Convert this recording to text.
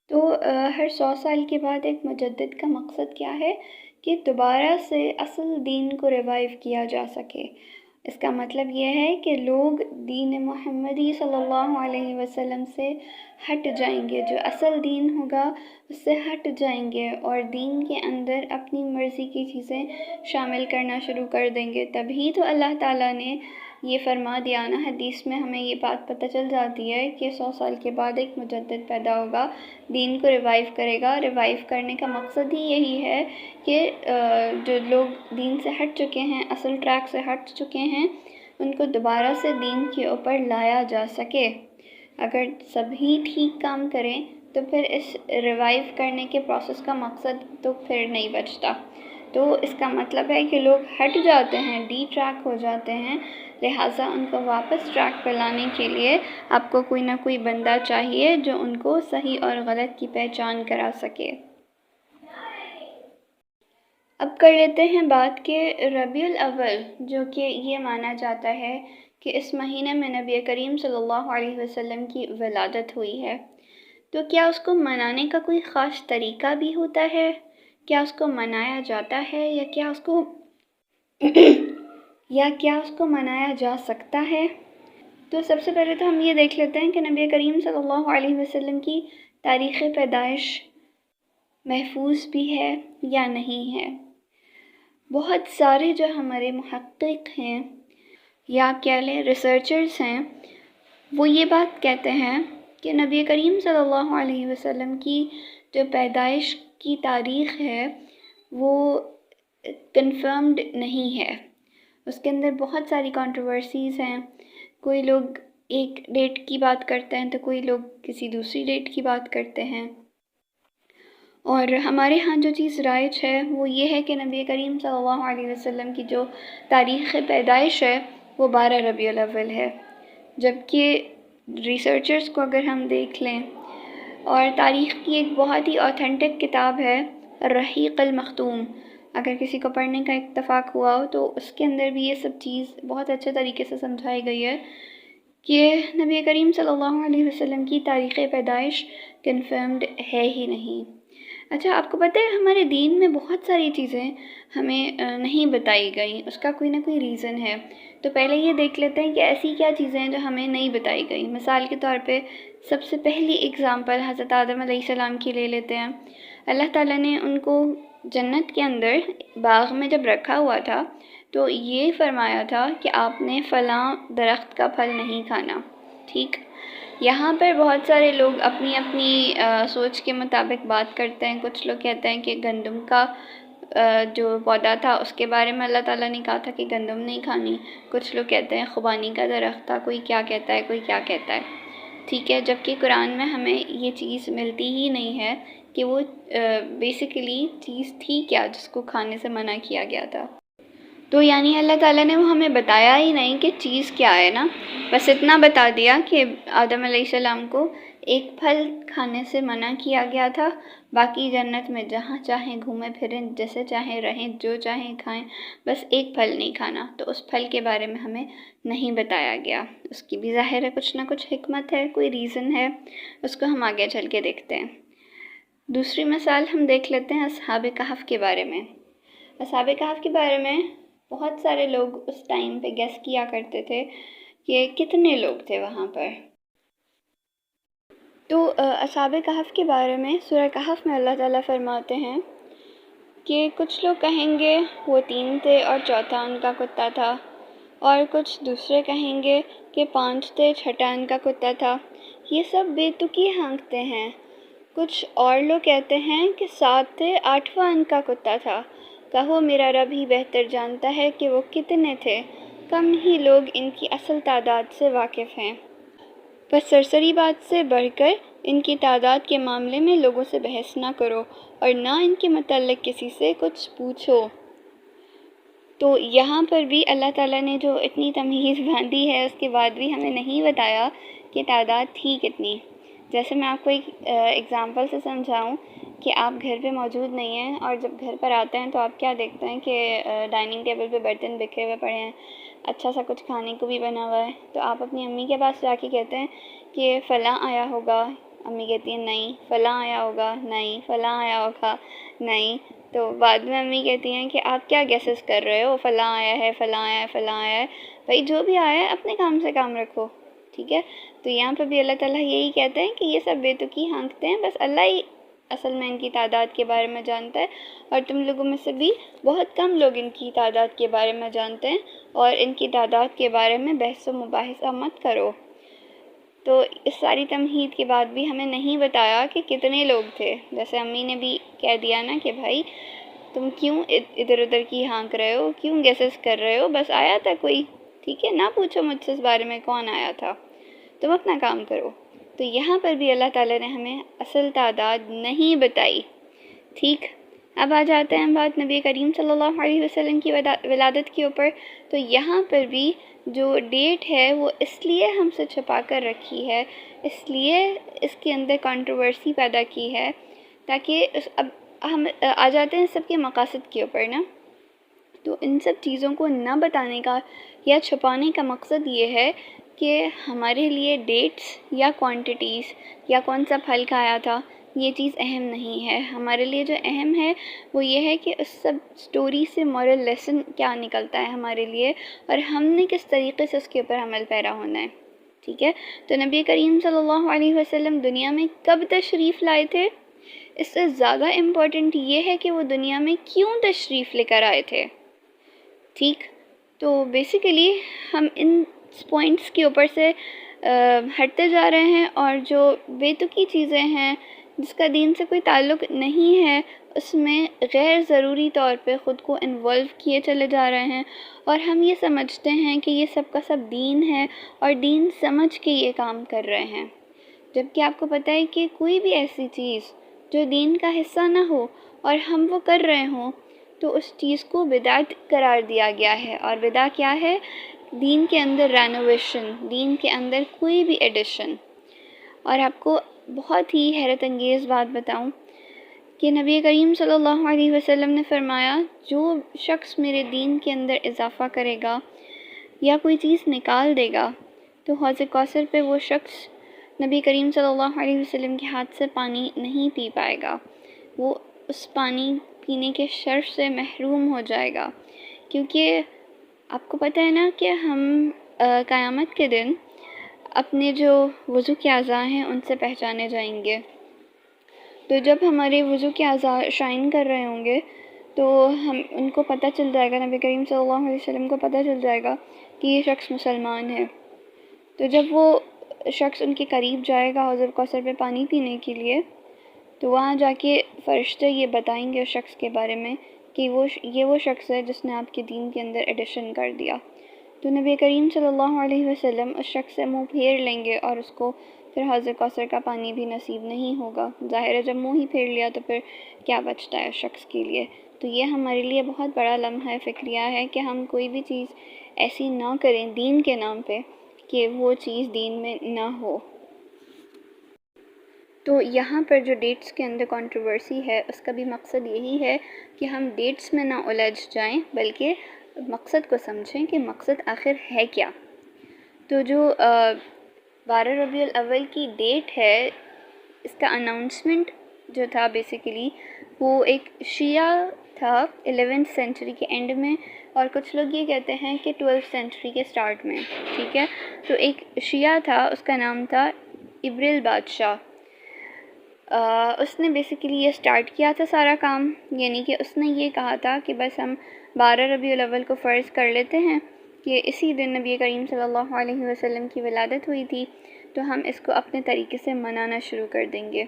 تو ہر 100 سال کے بعد ایک مجدد کا مقصد کیا ہے کہ دوبارہ سے اصل دین کو ریوائیو کیا جا سکے۔ اس کا مطلب یہ ہے کہ لوگ دین محمدی صلی اللہ علیہ وسلم سے ہٹ جائیں گے، جو اصل دین ہوگا اس سے ہٹ جائیں گے اور دین کے اندر اپنی مرضی کی چیزیں شامل کرنا شروع کر دیں گے۔ تبھی تو اللہ تعالیٰ نے یہ فرما دیا نا، حدیث میں ہمیں یہ بات پتہ چل جاتی ہے کہ 100 سال کے بعد ایک مجدد پیدا ہوگا، دین کو ریوائیو کرے گا۔ ریوائیو کرنے کا مقصد ہی یہی ہے کہ جو لوگ دین سے ہٹ چکے ہیں، اصل ٹریک سے ہٹ چکے ہیں، ان کو دوبارہ سے دین کے اوپر لایا جا سکے۔ اگر سبھی ٹھیک کام کریں تو پھر اس ریوائیو کرنے کے پروسیس کا مقصد تو پھر نہیں بچتا۔ تو اس کا مطلب ہے کہ لوگ ہٹ جاتے ہیں، ڈی ٹریک ہو جاتے ہیں، لہٰذا ان کو واپس ٹریک پہ لانے کے لیے آپ کو کوئی نہ کوئی بندہ چاہیے جو ان کو صحیح اور غلط کی پہچان کرا سکے۔ اب کر لیتے ہیں بات کہ ربیع الاول، جو کہ یہ مانا جاتا ہے کہ اس مہینے میں نبی کریم صلی اللہ علیہ وسلم کی ولادت ہوئی ہے، تو کیا اس کو منانے کا کوئی خاص طریقہ بھی ہوتا ہے؟ کیا اس کو منایا جاتا ہے یا کیا اس کو منایا جا سکتا ہے؟ تو سب سے پہلے تو ہم یہ دیکھ لیتے ہیں کہ نبی کریم صلی اللہ علیہ وسلم کی تاریخ پیدائش محفوظ بھی ہے یا نہیں ہے۔ بہت سارے جو ہمارے محقق ہیں یا کہہ لیں ریسرچرز ہیں، وہ یہ بات کہتے ہیں کہ نبی کریم صلی اللہ علیہ وسلم کی جو پیدائش کی تاریخ ہے وہ کنفرمڈ نہیں ہے۔ اس کے اندر بہت ساری کنٹروورسیز ہیں، کوئی لوگ ایک ڈیٹ کی بات کرتے ہیں تو کوئی لوگ کسی دوسری ڈیٹ کی بات کرتے ہیں۔ اور ہمارے ہاں جو چیز رائج ہے وہ یہ ہے کہ نبی کریم صلی اللہ علیہ وسلم کی جو تاریخ پیدائش ہے وہ 12 ربیع الاول ہے، جبکہ ریسرچرز کو اگر ہم دیکھ لیں، اور تاریخ کی ایک بہت ہی اوتھینٹک کتاب ہے الرحیق المختوم، اگر کسی کو پڑھنے کا اتفاق ہوا ہو تو اس کے اندر بھی یہ سب چیز بہت اچھے طریقے سے سمجھائی گئی ہے کہ نبی کریم صلی اللہ علیہ وسلم کی تاریخ پیدائش کنفرمڈ ہے ہی نہیں۔ اچھا، آپ کو پتہ ہے ہمارے دین میں بہت ساری چیزیں ہمیں نہیں بتائی گئیں، اس کا کوئی نہ کوئی ریزن ہے۔ تو پہلے یہ دیکھ لیتے ہیں کہ ایسی کیا چیزیں ہیں جو ہمیں نہیں بتائی گئیں۔ مثال کے طور پہ سب سے پہلی اگزامپل حضرت آدم علیہ السلام کی لے لیتے ہیں۔ اللہ تعالیٰ نے ان کو جنت کے اندر باغ میں جب رکھا ہوا تھا تو یہ فرمایا تھا کہ آپ نے فلاں درخت کا پھل نہیں کھانا، ٹھیک؟ یہاں پر بہت سارے لوگ اپنی اپنی سوچ کے مطابق بات کرتے ہیں۔ کچھ لوگ کہتے ہیں کہ گندم کا جو پودا تھا اس کے بارے میں اللہ تعالیٰ نے کہا تھا کہ گندم نہیں کھانی، کچھ لوگ کہتے ہیں خوبانی کا درخت تھا، کوئی کیا کہتا ہے، کوئی کیا کہتا ہے، ٹھیک ہے؟ جبکہ قرآن میں ہمیں یہ چیز ملتی ہی نہیں ہے کہ وہ بیسیکلی چیز تھی کیا جس کو کھانے سے منع کیا گیا تھا۔ تو یعنی اللہ تعالیٰ نے وہ ہمیں بتایا ہی نہیں کہ چیز کیا ہے نا، بس اتنا بتا دیا کہ آدم علیہ السلام کو ایک پھل کھانے سے منع کیا گیا تھا، باقی جنت میں جہاں چاہیں گھومیں پھریں، جیسے چاہیں رہیں، جو چاہیں کھائیں، بس ایک پھل نہیں کھانا۔ تو اس پھل کے بارے میں ہمیں نہیں بتایا گیا، اس کی بھی ظاہر ہے کچھ نہ کچھ حکمت ہے، کوئی ریزن ہے، اس کو ہم آگے چل کے دیکھتے ہیں۔ دوسری مثال ہم دیکھ لیتے ہیں اصحاب کہف کے بارے میں۔ اصحاب کہف کے بارے میں بہت سارے لوگ اس ٹائم پہ گیس کیا کرتے تھے کہ کتنے لوگ تھے وہاں پر۔ تو اصحاب کہف کے بارے میں سورہ کہف میں اللہ تعالیٰ فرماتے ہیں کہ کچھ لوگ کہیں گے وہ 3 تھے اور چوتھا ان کا کتا تھا، اور کچھ دوسرے کہیں گے کہ 5 تھے، چھٹا ان کا کتا تھا۔ یہ سب بے تکی ہانکتے ہیں۔ کچھ اور لوگ کہتے ہیں کہ 7 تھے، 8واں ان کا کتا تھا۔ کہو میرا رب ہی بہتر جانتا ہے کہ وہ کتنے تھے، کم ہی لوگ ان کی اصل تعداد سے واقف ہیں۔ بس سرسری بات سے بڑھ کر ان کی تعداد کے معاملے میں لوگوں سے بحث نہ کرو اور نہ ان کے متعلق کسی سے کچھ پوچھو۔ تو یہاں پر بھی اللہ تعالیٰ نے جو اتنی تمیز باندھی ہے اس کے بعد بھی ہمیں نہیں بتایا کہ تعداد تھی کتنی۔ جیسے میں آپ کو ایک ایگزامپل سے سمجھاؤں کہ آپ گھر پہ موجود نہیں ہیں اور جب گھر پر آتے ہیں تو آپ کیا دیکھتے ہیں کہ ڈائننگ ٹیبل پہ برتن بکھرے ہوئے پڑے ہیں، اچھا سا کچھ کھانے کو بھی بنا ہوا ہے، تو آپ اپنی امی کے پاس جا کے کہتے ہیں کہ فلاں آیا ہوگا، امی کہتی ہیں نہیں فلاں آیا ہوگا، نہیں فلاں آیا ہوگا، نہیں. تو بعد میں امی کہتی ہیں کہ آپ کیا گیسز کر رہے ہو، فلاں آیا ہے، فلاں آیا ہے، فلاں آیا ہے. بھائی جو بھی آیا ہے اپنے کام سے کام رکھو، ٹھیک ہے. تو یہاں پہ بھی اللہ تعالیٰ یہی کہتے ہیں کہ یہ سب بے تکی ہانکتے ہیں، بس اللہ ہی اصل میں ان کی تعداد کے بارے میں جانتا ہے، اور تم لوگوں میں سے بھی بہت کم لوگ ان کی تعداد کے بارے میں جانتے ہیں، اور ان کی تعداد کے بارے میں بحث و مباحثہ مت کرو. تو اس ساری تمہید کے بعد بھی ہمیں نہیں بتایا کہ کتنے لوگ تھے. جیسے امی نے بھی کہہ دیا نا کہ بھائی تم کیوں ادھر ادھر کی ہانک رہے ہو، کیوں گیسز کر رہے ہو، بس آیا تھا کوئی، ٹھیک ہے، نہ پوچھو مجھ سے اس بارے میں کون آیا تھا، تم اپنا کام کرو. تو یہاں پر بھی اللہ تعالیٰ نے ہمیں اصل تعداد نہیں بتائی. ٹھیک، اب آ جاتے ہیں بات نبی کریم صلی اللہ علیہ وسلم کی ولادت کے اوپر. تو یہاں پر بھی جو ڈیٹ ہے وہ اس لیے ہم سے چھپا کر رکھی ہے، اس لیے اس کے اندر کنٹروورسی پیدا کی ہے، تاکہ اب ہم آ جاتے ہیں سب کے مقاصد کے اوپر نا. تو ان سب چیزوں کو نہ بتانے کا یا چھپانے کا مقصد یہ ہے کہ ہمارے لیے ڈیٹس یا کوانٹیٹیز یا کون سا پھل کھایا تھا یہ چیز اہم نہیں ہے. ہمارے لیے جو اہم ہے وہ یہ ہے کہ اس سب سٹوری سے مورل لیسن کیا نکلتا ہے ہمارے لیے، اور ہم نے کس طریقے سے اس کے اوپر عمل پیرا ہونا ہے. ٹھیک ہے، تو نبی کریم صلی اللہ علیہ وسلم دنیا میں کب تشریف لائے تھے؟ اس سے زیادہ امپورٹنٹ یہ ہے کہ وہ دنیا میں کیوں تشریف لے کر آئے تھے. ٹھیک، تو بیسیکلی ہم ان پوائنٹس کے اوپر سے ہٹتے جا رہے ہیں، اور جو بے تکی چیزیں ہیں جس کا دین سے کوئی تعلق نہیں ہے اس میں غیر ضروری طور پہ خود کو انوالو کیے چلے جا رہے ہیں، اور ہم یہ سمجھتے ہیں کہ یہ سب کا سب دین ہے اور دین سمجھ کے یہ کام کر رہے ہیں. جبکہ آپ کو پتہ ہے کہ کوئی بھی ایسی چیز جو دین کا حصہ نہ ہو اور ہم وہ کر رہے ہوں تو اس چیز کو بدعت قرار دیا گیا ہے. اور بدعت کیا ہے؟ دین کے اندر رینوویشن، دین کے اندر کوئی بھی ایڈیشن. اور آپ کو بہت ہی حیرت انگیز بات بتاؤں کہ نبی کریم صلی اللہ علیہ وسلم نے فرمایا جو شخص میرے دین کے اندر اضافہ کرے گا یا کوئی چیز نکال دے گا تو حوض کوثر پہ وہ شخص نبی کریم صلی اللہ علیہ وسلم کے ہاتھ سے پانی نہیں پی پائے گا، وہ اس پانی پینے کے شرف سے محروم ہو جائے گا. کیونکہ آپ کو پتہ ہے نا کہ ہم قیامت کے دن اپنے جو وضو کے اعضاء ہیں ان سے پہچانے جائیں گے. تو جب ہمارے وضو کے اعضاء شائن کر رہے ہوں گے تو ہم ان کو پتہ چل جائے گا، نبی کریم صلی اللہ علیہ وسلم کو پتہ چل جائے گا کہ یہ شخص مسلمان ہے. تو جب وہ شخص ان کے قریب جائے گا حوض کوثر پہ پانی پینے کے لیے تو وہاں جا کے فرشتے یہ بتائیں گے اس شخص کے بارے میں کہ یہ وہ شخص ہے جس نے آپ کے دین کے اندر ایڈیشن کر دیا. تو نبی کریم صلی اللہ علیہ وسلم اس شخص سے منہ پھیر لیں گے اور اس کو پھر حوض کوثر کا پانی بھی نصیب نہیں ہوگا. ظاہر ہے جب منہ ہی پھیر لیا تو پھر کیا بچتا ہے اس شخص کے لیے. تو یہ ہمارے لیے بہت بڑا لمحہ فکریہ ہے کہ ہم کوئی بھی چیز ایسی نہ کریں دین کے نام پہ کہ وہ چیز دین میں نہ ہو. تو یہاں پر جو ڈیٹس کے اندر کنٹروورسی ہے اس کا بھی مقصد یہی ہے کہ ہم ڈیٹس میں نہ الجھ جائیں بلکہ مقصد کو سمجھیں کہ مقصد آخر ہے کیا. تو جو 12 ربیع الاول کی ڈیٹ ہے اس کا اناؤنسمنٹ جو تھا بیسیکلی وہ ایک شیعہ تھا 11th سینچری کے اینڈ میں، اور کچھ لوگ یہ کہتے ہیں کہ 12th سینچری کے سٹارٹ میں. ٹھیک ہے، تو ایک شیعہ تھا اس کا نام تھا ابریل بادشاہ. اس نے بیسیکلی یہ سٹارٹ کیا تھا سارا کام، یعنی کہ اس نے یہ کہا تھا کہ بس ہم 12 ربیع الاول کو فرض کر لیتے ہیں کہ اسی دن نبی کریم صلی اللہ علیہ وسلم کی ولادت ہوئی تھی، تو ہم اس کو اپنے طریقے سے منانا شروع کر دیں گے.